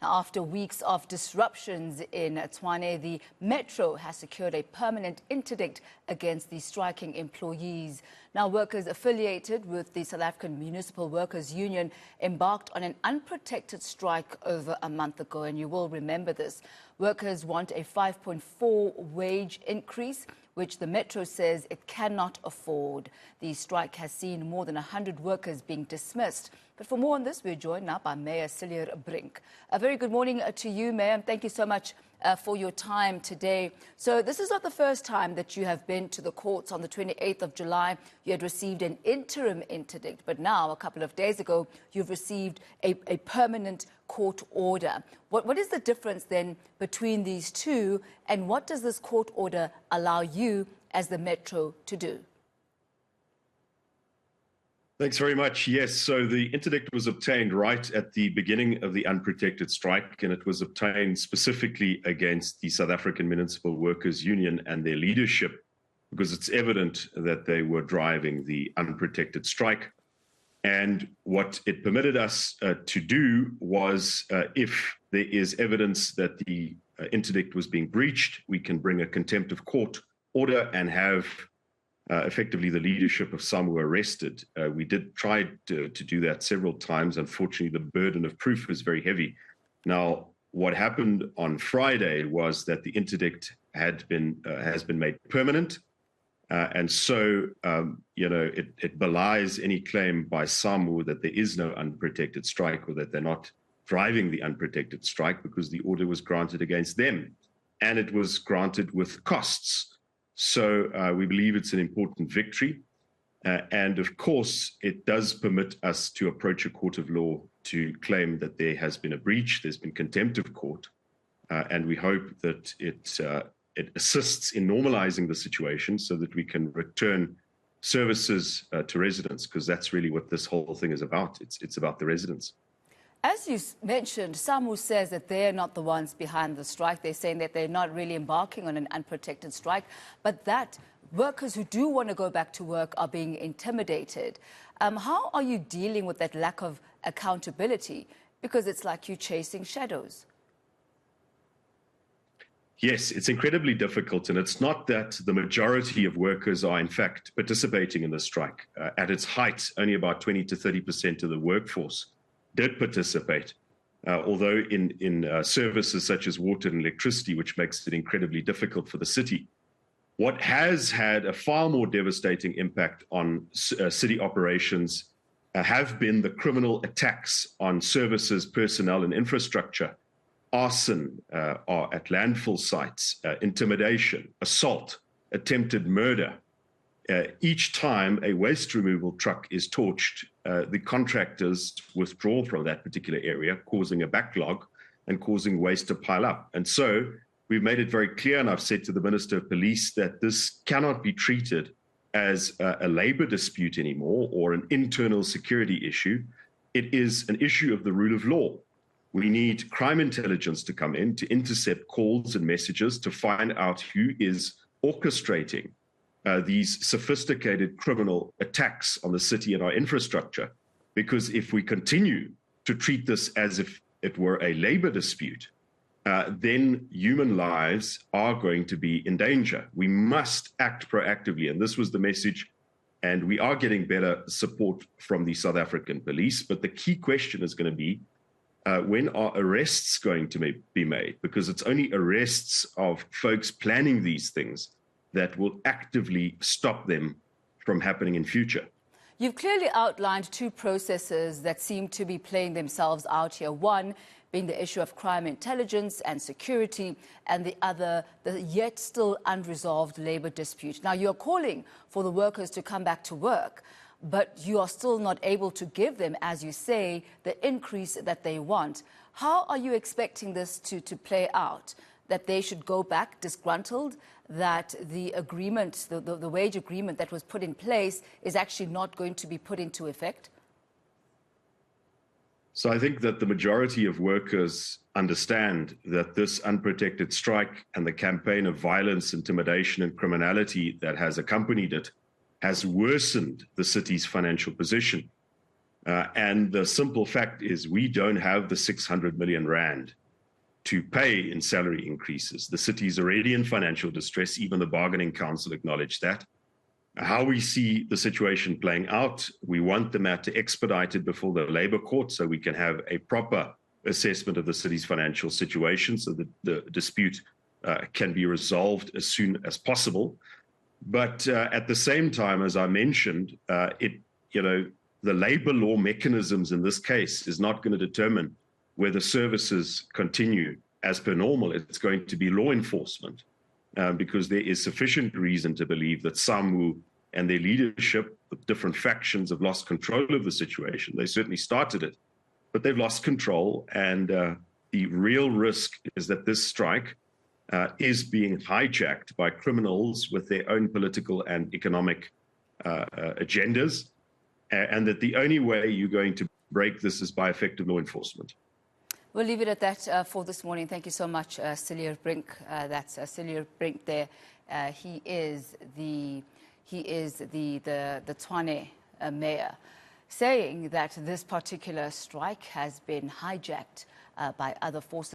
After weeks of disruptions in Tshwane, the Metro has secured a permanent interdict against the striking employees. Now, workers affiliated with the South African Municipal Workers Union embarked on an unprotected strike over a month ago, and you will remember this. Workers want a 5.4 wage increase, which the Metro says it cannot afford. The strike has seen more than 100 workers being dismissed. But for more on this, we're joined now by Mayor Cillier Brink. A very good morning to you, Mayor, and thank you so much for your time today. So this is not the first time that you have been to the courts. On the 28th of July, you had received an interim interdict, but now, a couple of days ago, you've received a permanent court order. What is the difference then between these two, and what does this court order allow you as the Metro to do? Thanks very much. Yes, so the interdict was obtained right at the beginning of the unprotected strike, and it was obtained specifically against the South African Municipal Workers Union and their leadership, because it's evident that they were driving the unprotected strike. And what it permitted us to do was, if there is evidence that the interdict was being breached, we can bring a contempt of court order and have effectively the leadership of some who were arrested. We did try to do that several times. Unfortunately, the burden of proof is very heavy. Now, what happened on Friday was that the interdict has been made permanent. And so, it belies any claim by some that there is no unprotected strike or that they're not driving the unprotected strike, because the order was granted against them. And it was granted with costs. So we believe it's an important victory. And of course, it does permit us to approach a court of law to claim that there has been a breach, there's been contempt of court. And we hope that it assists in normalizing the situation so that we can return services to residents, because that's really what this whole thing is about. It's about the residents. As you mentioned, some who says that they're not the ones behind the strike. They're saying that they're not really embarking on an unprotected strike, but that workers who do want to go back to work are being intimidated. How are you dealing with that lack of accountability? Because it's like you're chasing shadows. Yes, it's incredibly difficult, and it's not that the majority of workers are in fact participating in the strike. At its height, only about 20 to 30% of the workforce did participate, although in services such as water and electricity, which makes it incredibly difficult for the city. What has had a far more devastating impact on city operations have been the criminal attacks on services, personnel, and infrastructure, arson at landfill sites, intimidation, assault, attempted murder. Each time a waste removal truck is torched, the contractors withdraw from that particular area, causing a backlog and causing waste to pile up. And so we've made it very clear, and I've said to the Minister of Police, that this cannot be treated as a labor dispute anymore or an internal security issue. It is an issue of the rule of law. We need crime intelligence to come in to intercept calls and messages to find out who is orchestrating these sophisticated criminal attacks on the city and our infrastructure. Because if we continue to treat this as if it were a labor dispute, then human lives are going to be in danger. We must act proactively, and this was the message, and we are getting better support from the South African police. But the key question is going to be, when are arrests going to be made? Because it's only arrests of folks planning these things that will actively stop them from happening in future. You've clearly outlined two processes that seem to be playing themselves out here. One being the issue of crime intelligence and security, and the other, the yet still unresolved labor dispute. Now, you're calling for the workers to come back to work, but you are still not able to give them, as you say, the increase that they want. How are you expecting this to play out? That they should go back disgruntled, that the agreement, the wage agreement that was put in place is actually not going to be put into effect? So I think that the majority of workers understand that this unprotected strike and the campaign of violence, intimidation, and criminality that has accompanied it has worsened the city's financial position. And the simple fact is we don't have the 600 million rand to pay in salary increases. The city is already in financial distress. Even the bargaining council acknowledged that. How we see the situation playing out, we want the matter expedited before the Labour Court so we can have a proper assessment of the city's financial situation so that the dispute can be resolved as soon as possible. But at the same time, as I mentioned, the labor law mechanisms in this case is not going to determine whether services continue as per normal. It's going to be law enforcement. Because there is sufficient reason to believe that some and their leadership of different factions have lost control of the situation. They certainly started it, but they've lost control. And the real risk is that this strike is being hijacked by criminals with their own political and economic agendas, and that the only way you're going to break this is by effective law enforcement. We'll leave it at that for this morning. Thank you so much, Cillier Brink. That's Cillier Brink there. He is the Tshwane mayor, saying that this particular strike has been hijacked by other forces.